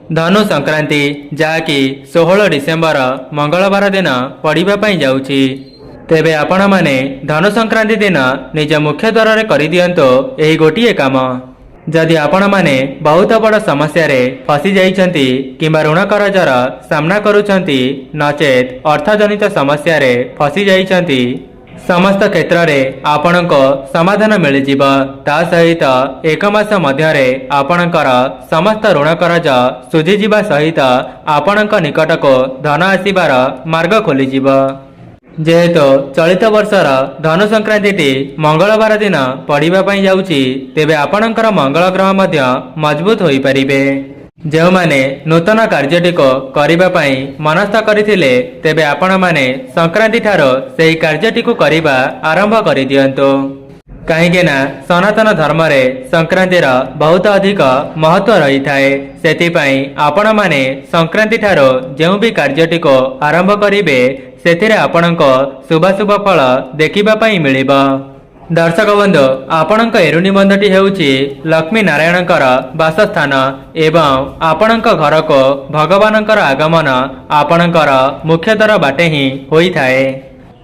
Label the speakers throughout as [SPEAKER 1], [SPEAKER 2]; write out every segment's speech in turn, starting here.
[SPEAKER 1] धनु संक्रांति जहाँकि 16 डिसेम्बर मंगलवार दिन पड़ापी जाऊँगी। तेबे आपण माने धनु संक्रांति दिन निज मुख्य द्वार कर दियंतो एही गोटिए काम। जदि आपण माने बहुत बड़ समस्या रे फसी जाइछंती किंबा ऋण करजर सामना करूछंती नचेत अर्थजनित समस्या रे फसी जाइछंती समस्त क्षेत्र में आपणको समाधान मिल जिवो। ता सहित एक मास मध्यरे आपणकर समस्त ऋण करज सुझी जिबा सहित आपणक निकट को धन आसीबार मार्ग खोली जिवो। जेहेतु चलित वर्षर धनु संक्रांति मंगलवार दिन पड़ापी जाऊँगी तेबे आपणकर मंगल ग्रह मध्य मजबूत होई परिबे। जो माने नूतन कार्यटी को करिबा पई मनस्थ करथिले तेबे आपण माने संक्रांति ठारो सेही कार्यटी को करिबा आरंभ करि दियंतो। काहेकि ना सनातन धर्म रे संक्रांतिर बहुत अधिक महत्व रही थाए। सेति पई आपण माने संक्रांति ठारो जेउ भी कार्यटी को आरंभ करिबे सेथिरे आपणको शुभ शुभ फल देखिबा पई मिलिबो। दर्शक बंधु आपणक एरुणी बंधटी हेउची लक्ष्मी नारायणकर वासस्थान एवं आपणक घर को भगवानकर आगमन आपणकर मुख्य द्वार बाटे ही होई थाए।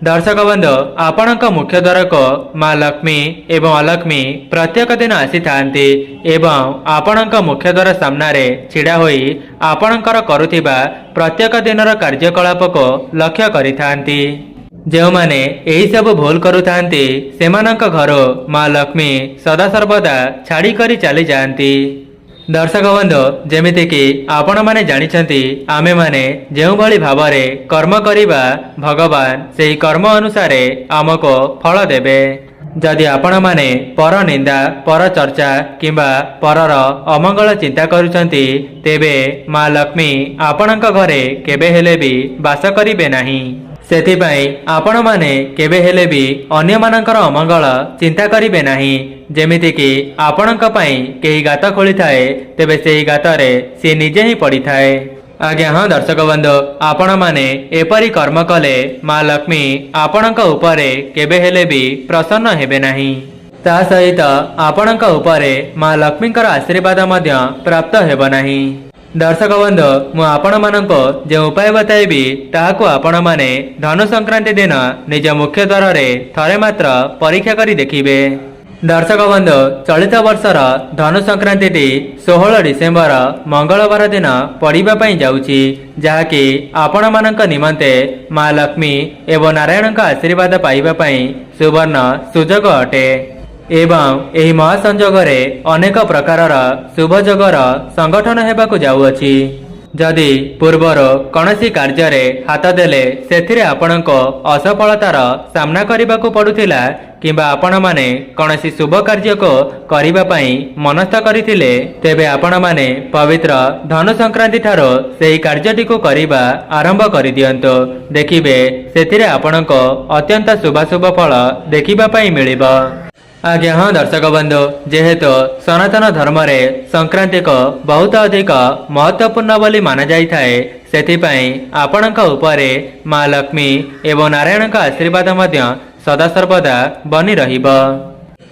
[SPEAKER 1] दर्शक बंधु आपणक मुख्य द्वार को माँ लक्ष्मी एवं अलक्ष्मी प्रत्येक दिन आसी थांती एवं आपणक मुख्य द्वार सामने छिड़ा होई आपणकर करुथिबा प्रत्येक दिनर कार्यकलाप को लक्ष्य करिथांती। जो माने यही सब भूल करुथांती सेमानक घरो माँ लक्ष्मी सदा सर्वदा छाड़ी करी चली जाती। दर्शक बंधु जेमिति कि आपण माने जानिछंती आमे माने जेउ भली भावरे कर्म करिबा भगवान सेही कर्म अनुसारे आमको फल देबे। जदि आपण माने पर निंदा पर चर्चा किंबा परर अमंगल चिंता करुछंती तेबे माँ लक्ष्मी आपणक घरे केबे हेले भी वास करिबे नाही। सेथिपाई आपण माने केबे हेले भी अन्य मानकर अमंगल चिंता करिबे नाही। जेमिति कि आपणक पई केही गात खोली थाए तेबे सेही गातरे से निजे ही पड़ी थाए। आज्ञा हाँ दर्शक बंधु आपण माने एपरी कर्म कले माँ लक्ष्मी आपणक उपरे केबे हेले भी प्रसन्न हेबे नाही। ता सहित आपणक उपरे माँ लक्ष्मीकर आशीर्वाद मध्य प्राप्त हेबो नाही। दर्शक बंधु मु आपण मानको जो उपाय बताइबी ताहाको आपण माने धनु संक्रांति दिन निज मुख्य द्वार रे थरे मात्र परीक्षा करी देखिबे। दर्शक बंधु चलित वर्षर धनु संक्रांति 16 डिसेम्बर मंगलवार दिन पड़िबा पई जाउची जहाँकि आपण मानक निमंते माँ लक्ष्मी एवं नारायणक आशीर्वाद पाइबा पई सुवर्ण सुजोग अटे एवं एही महासंजोगरे अनेक प्रकारर शुभ जोगर संगठन हेबाकु जाउअछि। जदि पूर्वर कौनसी कार्य हाथ देले सेथिरे आपणको असफलतार सामना करबाकु पड़ुथिला किंबा आपण माने कौनसी शुभ कार्य को करिबा पई मनस्थ करिथिले तेबे आपण माने पवित्र धनु संक्रांति ठारो सेही कार्यटी को करिबा आरंभ करि दियंतो। देखिबे सेथिरे आपणको अत्यंत शुभ शुभ फल देखिबा पई मिलिबो। आज्ञा हाँ दर्शक बंधु जेहेतु सनातन धर्म रे संक्रांति को बहुत अधिक महत्वपूर्ण बोली माना जाई थाए सेथिपाई आपणक उपरे माँ लक्ष्मी एवं नारायणक आशीर्वाद मध्य सदा सर्वदा बनी रहिबो।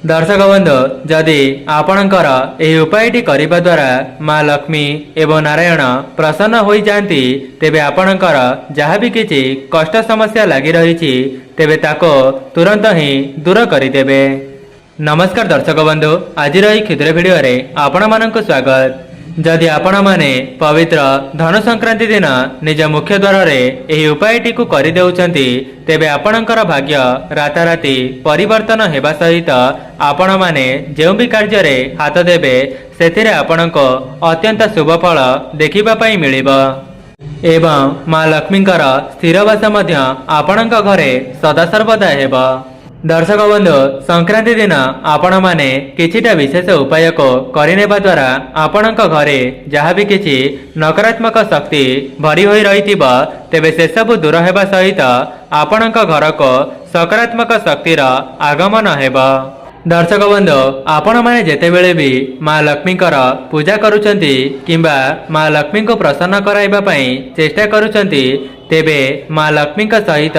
[SPEAKER 1] दर्शक बंधु जदि आपणकर एही उपायटी करिबा द्वारा माँ लक्ष्मी एवं नारायण प्रसन्न होई जांती तेबे आपणकर जहाँ भी किछि कष्ट समस्या लागि रहिछि तेबे ताको तुरंत ही दूर करिदेबे। नमस्कार दर्शक बंधु आज क्षुद्र भिडियो रे आपण मानक स्वागत। जदि आपण माने पवित्र धनु संक्रांति दिन निज मुख्य द्वार रे एही उपायटी को करि देउछंती तेबे आपणकर भाग्य राताराती परिवर्तन हेबा सहित आपण माने जेउ भी कार्य रे हाथ देबे सेथिरे आपणको अत्यंत शुभ फल देखिबा पई मिलिबो एवं माँ लक्ष्मीकर स्थिरवास मध्य आपणक घरे सदा सर्वदा हेबो। दर्शक बंधु संक्रांति दिन आपण माने किछिटा विशेष उपाय को करिनेबा द्वारा आपणक घरे जहाँ भी किछि नकारात्मक शक्ति भरी होई रहिथिबो तेबे से सब दूर हेबा सहित आपणक घर को सकारात्मक शक्तिर आगमन हेबो। दर्शक बंधु आपण माने जेतेबेले भी माँ लक्ष्मीकर पूजा करुचंती किंबा माँ लक्ष्मी को प्रसन्न कराइबा पई चेष्टा करुचंती तेबे माँ लक्ष्मी सहित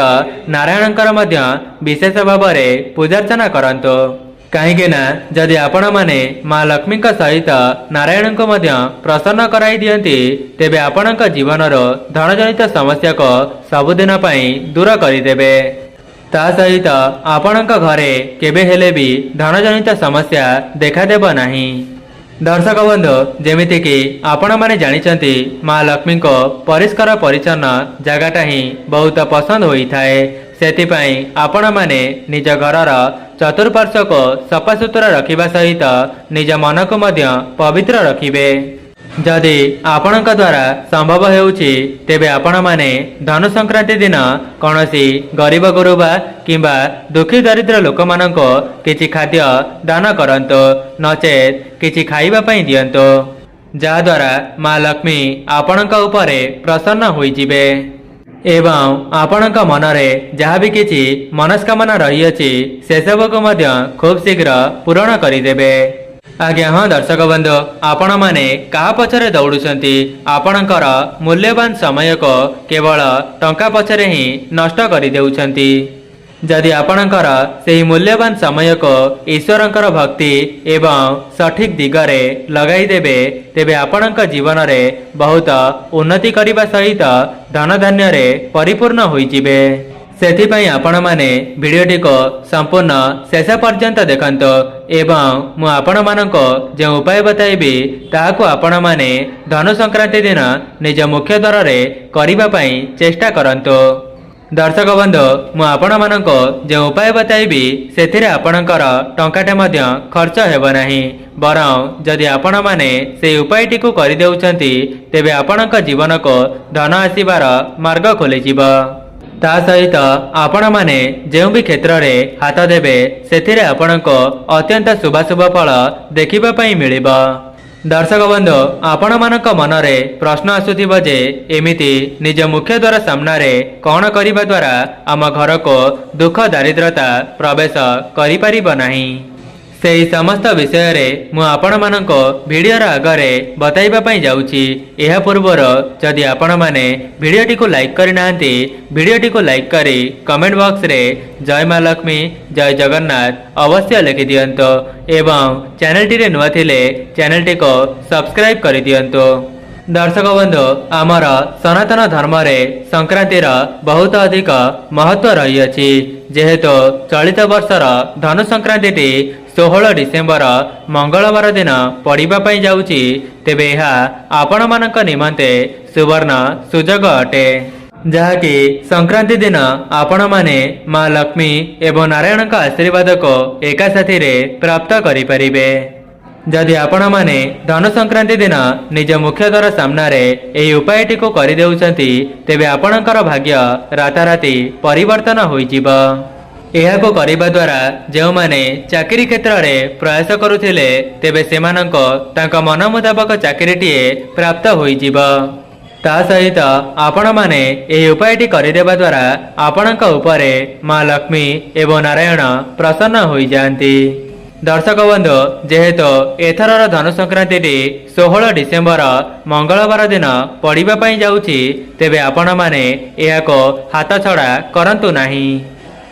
[SPEAKER 1] नारायणकर मध्य विशेष भाव में पूजार्चना करंतु। कहीं जदि आपण मैंने माँ लक्ष्मी सहित नारायण को प्रसन्न कराई दियंती तेबे आपण जीवन धन जनित समस्या को सबुदिन दूर करदेवे। ता सहित आपण घरे केबे हेले भी धन जनित समस्या देखादेव नहीं। दर्शक बंधु जेमिति कि आपण माने जानिचंती माँ लक्ष्मी को परिष्कार परिच्छन्न जगटा ही बहुत पसंद होई थाए। सेतिपाई आपण माने निज घरर चतुर्पार्श्व को सफासुतरा रखिबा सहित निज मन को मध्य पवित्र रखिबे। जदि आपणक द्वारा संभव हेउछि तेबे आपण माने धनु संक्रांति दिन कौनसी गरीब गुरुबा किंबा दुखी दरिद्र लोक मानको किछि खाद्य दान करंतो नचेत किछि खाइबा पई दियंतो जहाद्वारा माँ लक्ष्मी आपणक उपरे प्रसन्न होई जिबे एवं आपणक मनरे जहाँ भी किछि मनस्कामना रही अछि से सब को मध्य खूब शीघ्र पूरण करिदेबे। आज्ञा हाँ दर्शक बंधु आपण माने कहा पछरे दौड़ुछंती आपणकर मूल्यवान समय को केवल टंका पछरे ही नष्ट करि देउछंती। जदि आपणकर सेही मूल्यवान समय को ईश्वरंकर भक्ति एवं सठिक दिगरे लगाई देबे तेबे आपणक जीवन रे बहुत उन्नति करिबा सहित धन धान्य रे परिपूर्ण होई जिबे। सेथिपाई आपण माने वीडियोटी को संपूर्ण शेष पर्यंत देखंतो एवं मु आपण मानको जो उपाय बताइबी ताहाको आपण माने धनु संक्रांति दिन निज मुख्य द्वार रे करिबा पई चेष्टा करंतो। दर्शक बंधु मु आपण मानको जो उपाय बताइबी सेथिरे आपणकर टंकाटे मध्य खर्च हेबो नाही बरं जदि आपण माने से उपायटी को करि देउछंती तेबे आपणक जीवन को धन आसीबार मार्ग खोली जिवो। ता सहित आपण माने जो भी क्षेत्र रे हाथ देबे सेथिरे आपणको अत्यंत शुभाशुभ फल देखिबा पई मिलिबो। दर्शक बंधु आपण मानक मनरे प्रश्न आसुथिबो जे एमिति निज मुख्य द्वार सामने कौन करिबा द्वारा आम घर को दुख दारिद्रता प्रवेश करि परिबो नाही। सेही समस्त विषय रे मु आपण मानको वीडियोर आगरे बताइबा पई जाउची। एहा पूर्वर जदि आपण माने वीडियोटी को लाइक करि नांती वीडियोटी को लाइक करी कमेंट बॉक्स रे जय माँ लक्ष्मी जय जगन्नाथ अवश्य लिखि दियंतो एवं चैनलटी रे नुआ थिले चैनलटी को सब्सक्राइब करि दियंतो। दर्शक बंधु आमर सनातन धर्म रे संक्रांतिर बहुत अधिक महत्व रही अछि जेहेतु चलित वर्षर धनु संक्रांति 16 डिसेम्बर मंगलवार दिन पड़िबा पई जाउची तेबे एहा आपण मानक निमंते सुवर्ण सुजोग अटे जहाँकि संक्रांति दिन आपण माने माँ लक्ष्मी एवं नारायण का आशीर्वाद को एका साथी रे प्राप्त करि परिबे। जदि आपण माने धनु संक्रांति दिन निज मुख्य द्वार सामने एही उपायटी को करि देउछंती तेबे आपणकर भाग्य राताराती परिवर्तन होई जिवो। एहाको करिबा द्वारा जो माने चाकरी क्षेत्र रे प्रयास करुथिले तेबे सेमानंको तांका मन मुताबक चाकरीटीए प्राप्त होई जिवो। ता सहित आपण माने एही उपायटी करिदेबा द्वारा आपणक उपरे माँ लक्ष्मी एवं नारायण प्रसन्न होई जांती। दर्शक बंधु जेहेतु एथरर धनु संक्रांति 16 डिसेम्बर मंगलवार दिन पड़िबा पई जाउची तेबे आपण माने एहाको हाथ छड़ा करंतु नाही।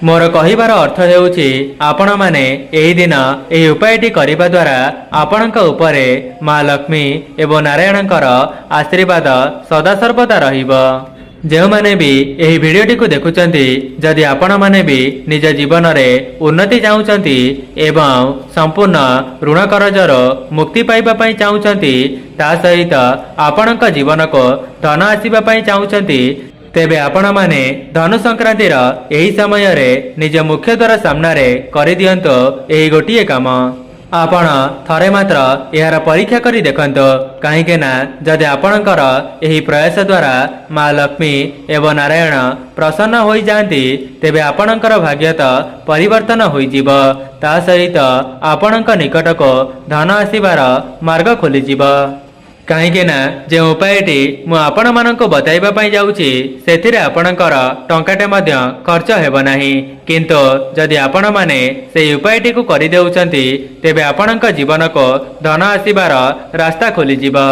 [SPEAKER 1] मोर कहिबार अर्थ हेउची आपण माने एही दिन एही उपायटी करिबा द्वारा आपणक उपरे माँ लक्ष्मी एवं नारायणकर आशीर्वाद सदा सर्वदा रहिबो। जो माने भी एही वीडियोटी को देखुचंती जदि आपण माने भी निज जीवन रे उन्नति चाहूचंती एवं संपूर्ण ऋण करजर मुक्ति पाइबा पई चाहूचंती ता सहित आपणक जीवन को धन आसीबा पई चाहूचंती तेबे आपण माने धनु संक्रांतिर एही समय रे निज मुख्य द्वार सामने करि दियंतो एही गोटिए काम। आपण थरे मात्र यार परीक्षा करी देखंतो कहीं ना जदि आपणकर एही प्रयास द्वारा माँ लक्ष्मी एवं नारायण प्रसन्न होई जांती तेबे आपणकर भाग्य तो परिवर्तन होई जिवो। ता सहित आपणक निकट को धन आसीबार मार्ग खोली जिवो। कहीं ना जो उपायटी मु आपण मानक बताइबा पई जाउची सेथिरे आपणकर टंकाटे मध्य खर्च हेबो नाही किंतु जदि आपण माने से उपायटी को करि देउचंती तेबे आपणक जीवन को धन आसीबार रास्ता खोली जिवो।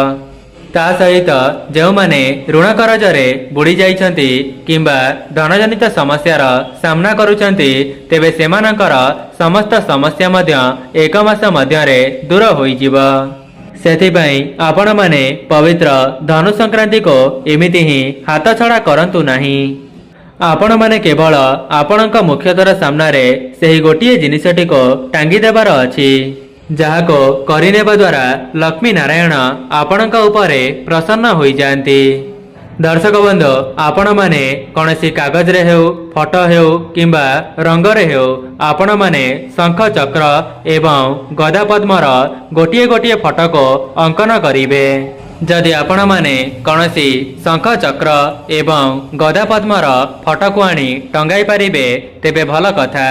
[SPEAKER 1] ତା ସହିତ ଯେଉଁମାନେ ଋଣ କରଜରେ ବୁଡ଼ି ଯାଇଛନ୍ତି କିମ୍ବା ଧନଜନିତ ସମସ୍ୟାର ସାମ୍ନା କରୁଛନ୍ତି ତେବେ ସେମାନଙ୍କର ସମସ୍ତ ସମସ୍ୟା ମଧ୍ୟ 1 ମାସ ମଧ୍ୟରେ ଦୂର ହୋଇଯିବ। ସେଥିପାଇଁ ଆପଣମାନେ ପବିତ୍ର ଧନୁ ସଂକ୍ରାନ୍ତିକୁ ଏମିତି ହିଁ ହାତଛଡ଼ା କରନ୍ତୁ ନାହିଁ। ଆପଣମାନେ କେବଳ ଆପଣଙ୍କ ମୁଖ୍ୟଦ୍ୱାର ସାମ୍ନାରେ ସେହି ଗୋଟିଏ ଜିନିଷଟିକୁ ଟାଙ୍ଗି ଦେବାର ଅଛି, ଯାହାକୁ କରିନେବା ଦ୍ୱାରା ଲକ୍ଷ୍ମୀ ନାରାୟଣ ଆପଣଙ୍କ ଉପରେ ପ୍ରସନ୍ନ ହୋଇଯାଆନ୍ତି। ଦର୍ଶକ ବନ୍ଧୁ, ଆପଣମାନେ କୌଣସି କାଗଜରେ ହେଉ, ଫଟୋ ହେଉ କିମ୍ବା ରଙ୍ଗରେ ହେଉ ଆପଣମାନେ ଶଙ୍ଖ ଚକ୍ର ଏବଂ ଗଦା ପଦ୍ମର ଗୋଟିଏ ଗୋଟିଏ ଫଟୋକୁ ଅଙ୍କନ କରିବେ। ଯଦି ଆପଣମାନେ କୌଣସି ଶଙ୍ଖ ଚକ୍ର ଏବଂ ଗଦା ପଦ୍ମର ଫଟୋକୁ ଆଣି ଟଙ୍ଗାଇ ପାରିବେ ତେବେ ଭଲ କଥା।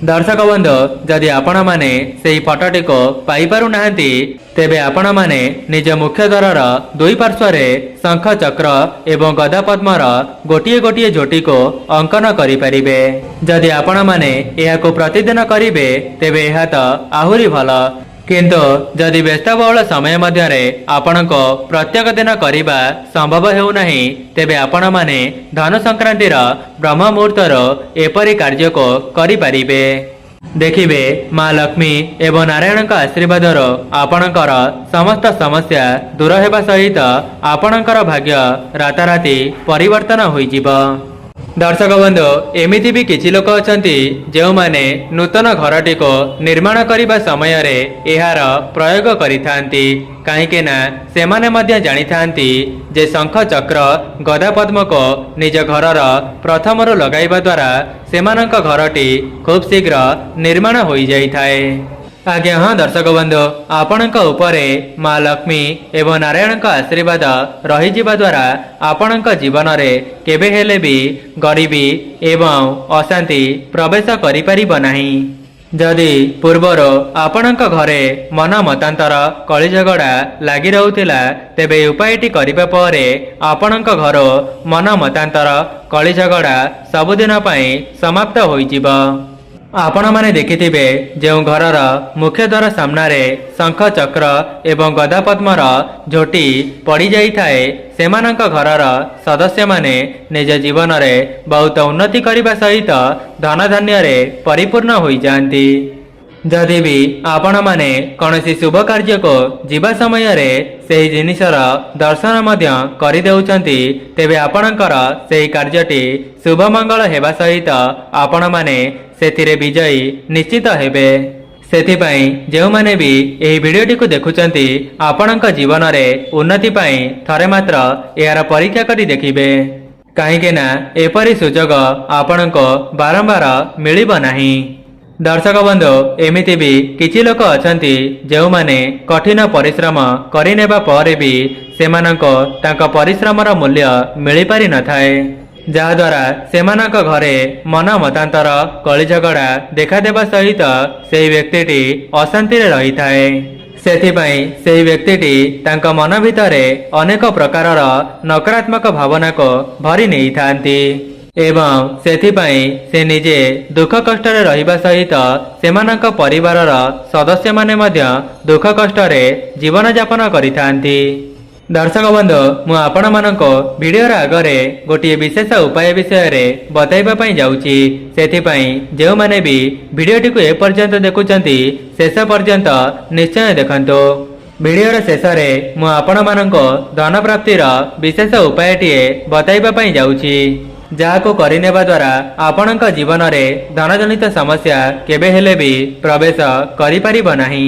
[SPEAKER 1] ଦର୍ଶକ ବନ୍ଧୁ, ଯଦି ଆପଣମାନେ ସେହି ଫଟୋଟିକୁ ପାଇପାରୁନାହାନ୍ତି ତେବେ ଆପଣମାନେ ନିଜ ମୁଖ୍ୟଦ୍ୱାରର 2 ପାର୍ଶ୍ୱରେ ଶଙ୍ଖ ଚକ୍ର ଏବଂ ଗଦା ପଦ୍ମର ଗୋଟିଏ ଗୋଟିଏ ଝୋଟିକୁ ଅଙ୍କନ କରିପାରିବେ। ଯଦି ଆପଣମାନେ ଏହାକୁ ପ୍ରତିଦିନ କରିବେ ତେବେ ଏହା ତ ଆହୁରି ଭଲ, କିନ୍ତୁ ଯଦି ବ୍ୟସ୍ତବହୁଳ ସମୟ ମଧ୍ୟରେ ଆପଣଙ୍କୁ ପ୍ରତ୍ୟେକ ଦିନ କରିବା ସମ୍ଭବ ହେଉନାହିଁ ତେବେ ଆପଣମାନେ ଧନୁ ସଂକ୍ରାନ୍ତିର ବ୍ରହ୍ମ ମୁହୂର୍ତ୍ତରୁ ଏପରି କାର୍ଯ୍ୟକୁ କରିପାରିବେ। ଦେଖିବେ ମା ଲକ୍ଷ୍ମୀ ଏବଂ ନାରାୟଣଙ୍କ ଆଶୀର୍ବାଦରୁ ଆପଣଙ୍କର ସମସ୍ତ ସମସ୍ୟା ଦୂର ହେବା ସହିତ ଆପଣଙ୍କର ଭାଗ୍ୟ ରାତାରାତି ପରିବର୍ତ୍ତନ ହୋଇଯିବ। ଦର୍ଶକ ବନ୍ଧୁ, ଏମିତି ବି କିଛି ଲୋକ ଅଛନ୍ତି ଯେଉଁମାନେ ନୂତନ ଘରଟିକୁ ନିର୍ମାଣ କରିବା ସମୟରେ ଏହାର ପ୍ରୟୋଗ କରିଥାନ୍ତି, କାହିଁକି ନା ସେମାନେ ମଧ୍ୟ ଜାଣିଥାନ୍ତି ଯେ ଶଙ୍ଖ ଚକ୍ର ଗଦା ପଦ୍ମକୁ ନିଜ ଘରର ପ୍ରଥମରୁ ଲଗାଇବା ଦ୍ୱାରା ସେମାନଙ୍କ ଘରଟି ଖୁବ୍ ଶୀଘ୍ର ନିର୍ମାଣ ହୋଇଯାଇଥାଏ। ଆଜ୍ଞା ହଁ ଦର୍ଶକ ବନ୍ଧୁ, ଆପଣଙ୍କ ଉପରେ ମା ଲକ୍ଷ୍ମୀ ଏବଂ ନାରାୟଣଙ୍କ ଆଶୀର୍ବାଦ ରହିଯିବା ଦ୍ୱାରା ଆପଣଙ୍କ ଜୀବନରେ କେବେ ହେଲେ ବି ଗରିବୀ ଏବଂ ଅଶାନ୍ତି ପ୍ରବେଶ କରିପାରିବ ନାହିଁ। ଯଦି ପୂର୍ବରୁ ଆପଣଙ୍କ ଘରେ ମନ ମତାନ୍ତର କଳିଝଗଡ଼ା ଲାଗି ରହୁଥିଲା ତେବେ ଉପାୟଟି କରିବା ପରେ ଆପଣଙ୍କ ଘର ମନ ମତାନ୍ତର କଳିଝଗଡ଼ା ସବୁଦିନ ପାଇଁ ସମାପ୍ତ ହୋଇଯିବ। ଆପଣମାନେ ଦେଖିଥିବେ ଯେଉଁ ଘରର ମୁଖ୍ୟଦ୍ୱାର ସାମ୍ନାରେ ଶଙ୍ଖ ଚକ୍ର ଏବଂ ଗଦା ପଦ୍ମର ଝୋଟି ପଡ଼ିଯାଇଥାଏ ସେମାନଙ୍କ ଘରର ସଦସ୍ୟମାନେ ନିଜ ଜୀବନରେ ବହୁତ ଉନ୍ନତି କରିବା ସହିତ ଧନଧାନ୍ୟରେ ପରିପୂର୍ଣ୍ଣ ହୋଇଯାଆନ୍ତି। ଯଦି ବି ଆପଣମାନେ କୌଣସି ଶୁଭ କାର୍ଯ୍ୟକୁ ଯିବା ସମୟରେ ସେହି ଜିନିଷର ଦର୍ଶନ ମଧ୍ୟ କରିଦେଉଛନ୍ତି ତେବେ ଆପଣଙ୍କର ସେହି କାର୍ଯ୍ୟଟି ଶୁଭମଙ୍ଗଳ ହେବା ସହିତ ଆପଣମାନେ ସେଥିରେ ବିଜୟୀ ନିଶ୍ଚିତ ହେବେ। ସେଥିପାଇଁ ଯେଉଁମାନେ ବି ଏହି ଭିଡ଼ିଓଟିକୁ ଦେଖୁଛନ୍ତି ଆପଣଙ୍କ ଜୀବନରେ ଉନ୍ନତି ପାଇଁ ଥରେ ମାତ୍ର ଏହାର ପରୀକ୍ଷା କରି ଦେଖିବେ, କାହିଁକି ନା ଏପରି ସୁଯୋଗ ଆପଣଙ୍କୁ ବାରମ୍ବାର ମିଳିବ ନାହିଁ। ଦର୍ଶକ ବନ୍ଧୁ, ଏମିତି ବି କିଛି ଲୋକ ଅଛନ୍ତି ଯେଉଁମାନେ କଠିନ ପରିଶ୍ରମ କରିନେବା ପରେ ବି ସେମାନଙ୍କୁ ତାଙ୍କ ପରିଶ୍ରମର ମୂଲ୍ୟ ମିଳିପାରିନଥାଏ, ଯାହାଦ୍ୱାରା ସେମାନଙ୍କ ଘରେ ମନ ମତାନ୍ତର କଳିଝଗଡ଼ା ଦେଖାଦେବା ସହିତ ସେହି ବ୍ୟକ୍ତିଟି ଅଶାନ୍ତିରେ ରହିଥାଏ। ସେଥିପାଇଁ ସେହି ବ୍ୟକ୍ତିଟି ତାଙ୍କ ମନ ଭିତରେ ଅନେକ ପ୍ରକାରର ନକାରାତ୍ମକ ଭାବନାକୁ ଭରି ନେଇଥାନ୍ତି ଏବଂ ସେଥିପାଇଁ ସେ ନିଜେ ଦୁଃଖ କଷ୍ଟରେ ରହିବା ସହିତ ସେମାନଙ୍କ ପରିବାରର ସଦସ୍ୟମାନେ ମଧ୍ୟ ଦୁଃଖ କଷ୍ଟରେ ଜୀବନଯାପନ କରିଥାନ୍ତି। ଦର୍ଶକ ବନ୍ଧୁ, ମୁଁ ଆପଣମାନଙ୍କୁ ଭିଡ଼ିଓର ଆଗରେ ଗୋଟିଏ ବିଶେଷ ଉପାୟ ବିଷୟରେ ବତାଇବା ପାଇଁ ଯାଉଛି। ସେଥିପାଇଁ ଯେଉଁମାନେ ବି ଭିଡ଼ିଓଟିକୁ ଏପର୍ଯ୍ୟନ୍ତ ଦେଖୁଛନ୍ତି ଶେଷ ପର୍ଯ୍ୟନ୍ତ ନିଶ୍ଚୟ ଦେଖନ୍ତୁ। ଭିଡ଼ିଓର ଶେଷରେ ମୁଁ ଆପଣମାନଙ୍କୁ ଧନପ୍ରାପ୍ତିର ବିଶେଷ ଉପାୟଟିଏ ବତାଇବା ପାଇଁ ଯାଉଛି, ଯାହାକୁ କରିନେବା ଦ୍ୱାରା ଆପଣଙ୍କ ଜୀବନରେ ଧନଜନିତ ସମସ୍ୟା କେବେ ହେଲେ ବି ପ୍ରବେଶ କରିପାରିବ ନାହିଁ।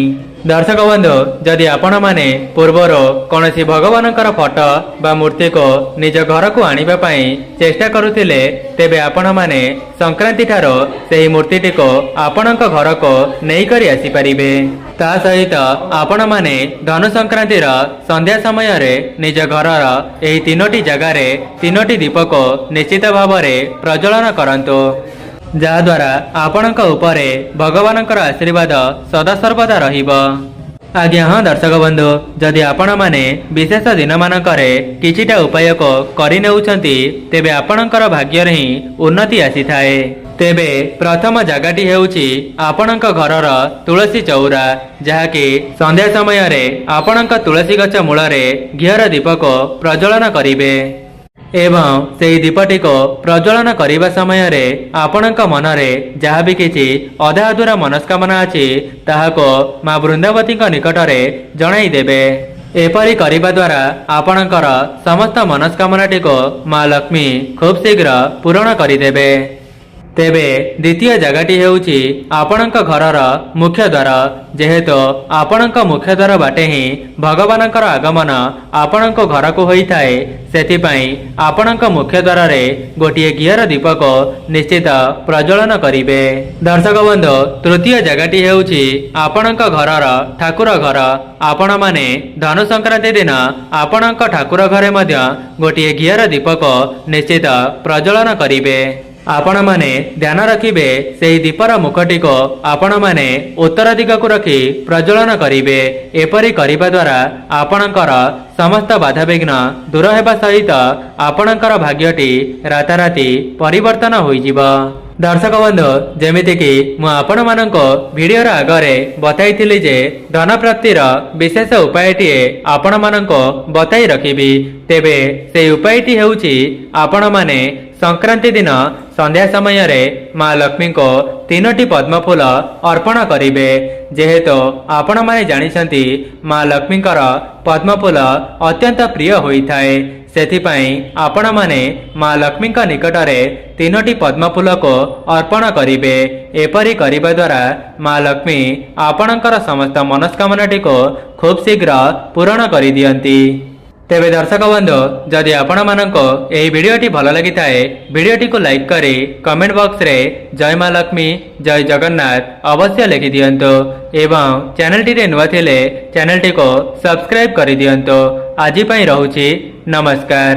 [SPEAKER 1] ଦର୍ଶକ ବନ୍ଧୁ, ଯଦି ଆପଣମାନେ ପୂର୍ବରୁ କୌଣସି ଭଗବାନଙ୍କର ଫଟୋ ବା ମୂର୍ତ୍ତିକୁ ନିଜ ଘରକୁ ଆଣିବା ପାଇଁ ଚେଷ୍ଟା କରୁଥିଲେ ତେବେ ଆପଣମାନେ ସଂକ୍ରାନ୍ତି ଠାରୁ ସେହି ମୂର୍ତ୍ତିଟିକୁ ଆପଣଙ୍କ ଘରକୁ ନେଇକରି ଆସିପାରିବେ। ତା ସହିତ ଆପଣମାନେ ଧନୁ ସଂକ୍ରାନ୍ତିର ସନ୍ଧ୍ୟା ସମୟରେ ନିଜ ଘରର ଏହି 3ଟି ଜାଗାରେ 3ଟି ଦୀପକୁ ନିଶ୍ଚିତ ଭାବରେ ପ୍ରଜ୍ୱଳନ କରନ୍ତୁ, ଯାହାଦ୍ୱାରା ଆପଣଙ୍କ ଉପରେ ଭଗବାନଙ୍କର ଆଶୀର୍ବାଦ ସଦାସର୍ବଦା ରହିବ। ଆଜ୍ଞା ହଁ ଦର୍ଶକ ବନ୍ଧୁ, ଯଦି ଆପଣମାନେ ବିଶେଷ ଦିନମାନଙ୍କରେ କିଛିଟା ଉପାୟକୁ କରିନେଉଛନ୍ତି ତେବେ ଆପଣଙ୍କର ଭାଗ୍ୟରେ ହିଁ ଉନ୍ନତି ଆସିଥାଏ। ତେବେ ପ୍ରଥମ ଜାଗାଟି ହେଉଛି ଆପଣଙ୍କ ଘରର ତୁଳସୀ ଚଉରା, ଯାହାକି ସନ୍ଧ୍ୟା ସମୟରେ ଆପଣଙ୍କ ତୁଳସୀ ଗଛ ମୂଳରେ ଘିଅର ଦୀପକ ପ୍ରଜ୍ୱଳନ କରିବେ ଏବଂ ସେହି ଦୀପଟିକୁ ପ୍ରଜ୍ୱଳନ କରିବା ସମୟରେ ଆପଣଙ୍କ ମନରେ ଯାହା ବି କିଛି ଅଧା ଅଧୁରା ମନସ୍କାମନା ଅଛି ତାହାକୁ ମା ବୃନ୍ଦାବତୀଙ୍କ ନିକଟରେ ଜଣାଇଦେବେ। ଏପରି କରିବା ଦ୍ୱାରା ଆପଣଙ୍କର ସମସ୍ତ ମନସ୍କାମନାଟିକୁ ମା ଲକ୍ଷ୍ମୀ ଖୁବ୍ ଶୀଘ୍ର ପୂରଣ କରିଦେବେ। ତେବେ ଦ୍ୱିତୀୟ ଜାଗାଟି ହେଉଛି ଆପଣଙ୍କ ଘରର ମୁଖ୍ୟ ଦ୍ୱାର, ଯେହେତୁ ଆପଣଙ୍କ ମୁଖ୍ୟ ଦ୍ୱାର ବାଟେ ହିଁ ଭଗବାନଙ୍କର ଆଗମନ ଆପଣଙ୍କ ଘରକୁ ହୋଇଥାଏ, ସେଥିପାଇଁ ଆପଣଙ୍କ ମୁଖ୍ୟ ଦ୍ୱାରରେ ଗୋଟିଏ ଘିଅର ଦୀପକୁ ନିଶ୍ଚିତ ପ୍ରଜ୍ୱଳନ କରିବେ। ଦର୍ଶକ ବନ୍ଧୁ, ତୃତୀୟ ଜାଗାଟି ହେଉଛି ଆପଣଙ୍କ ଘରର ଠାକୁର ଘର। ଆପଣମାନେ ଧନୁ ସଂକ୍ରାନ୍ତି ଦିନ ଆପଣଙ୍କ ଠାକୁର ଘରେ ମଧ୍ୟ ଗୋଟିଏ ଘିଅର ଦୀପକୁ ନିଶ୍ଚିତ ପ୍ରଜ୍ୱଳନ କରିବେ। ଆପଣମାନେ ଧ୍ୟାନ ରଖିବେ ସେହି ଦୀପର ମୁଖଟିକୁ ଆପଣମାନେ ଉତ୍ତର ଦିଗକୁ ରଖି ପ୍ରଜ୍ୱଳନ କରିବେ। ଏପରି କରିବା ଦ୍ୱାରା ଆପଣଙ୍କର ସମସ୍ତ ବାଧାବିଘ୍ନ ଦୂର ହେବା ସହିତ ଆପଣଙ୍କର ଭାଗ୍ୟଟି ରାତାରାତି ପରିବର୍ତ୍ତନ ହୋଇଯିବ। ଦର୍ଶକ ବନ୍ଧୁ, ଯେମିତିକି ମୁଁ ଆପଣମାନଙ୍କୁ ଭିଡ଼ିଓର ଆଗରେ ବତାଇଥିଲି ଯେ ଧନ ପ୍ରାପ୍ତିର ବିଶେଷ ଉପାୟଟିଏ ଆପଣମାନଙ୍କୁ ବତାଇ ରଖିବି, ତେବେ ସେହି ଉପାୟଟି ହେଉଛି ଆପଣମାନେ ସଂକ୍ରାନ୍ତି ଦିନ ସନ୍ଧ୍ୟା ସମୟରେ ମା ଲକ୍ଷ୍ମୀଙ୍କୁ 3ଟି ପଦ୍ମଫୁଲ ଅର୍ପଣ କରିବେ। ଯେହେତୁ ଆପଣମାନେ ଜାଣିଛନ୍ତି ମା ଲକ୍ଷ୍ମୀଙ୍କର ପଦ୍ମଫୁଲ ଅତ୍ୟନ୍ତ ପ୍ରିୟ ହୋଇଥାଏ, ସେଥିପାଇଁ ଆପଣମାନେ ମା ଲକ୍ଷ୍ମୀଙ୍କ ନିକଟରେ 3ଟି ପଦ୍ମଫୁଲକୁ ଅର୍ପଣ କରିବେ। ଏପରି କରିବା ଦ୍ୱାରା ମା ଲକ୍ଷ୍ମୀ ଆପଣଙ୍କର ସମସ୍ତ ମନସ୍କାମନାଟିକୁ ଖୁବ୍ ଶୀଘ୍ର ପୂରଣ କରିଦିଅନ୍ତି। ତେବେ ଦର୍ଶକ ବନ୍ଧୁ, ଯଦି ଆପଣମାନଙ୍କୁ ଏହି ଭିଡ଼ିଓଟି ଭଲ ଲାଗିଥାଏ, ଭିଡ଼ିଓଟିକୁ ଲାଇକ୍ କରି କମେଣ୍ଟ ବକ୍ସରେ ଜୟ ମା ଲକ୍ଷ୍ମୀ, ଜୟ ଜଗନ୍ନାଥ ଅବଶ୍ୟ ଲେଖିଦିଅନ୍ତୁ ଏବଂ ଚ୍ୟାନେଲଟିରେ ନୂଆ ଥିଲେ ଚ୍ୟାନେଲଟିକୁ ସବସ୍କ୍ରାଇବ୍ କରିଦିଅନ୍ତୁ। ଆଜି ପାଇଁ ରହୁଛି, ନମସ୍କାର।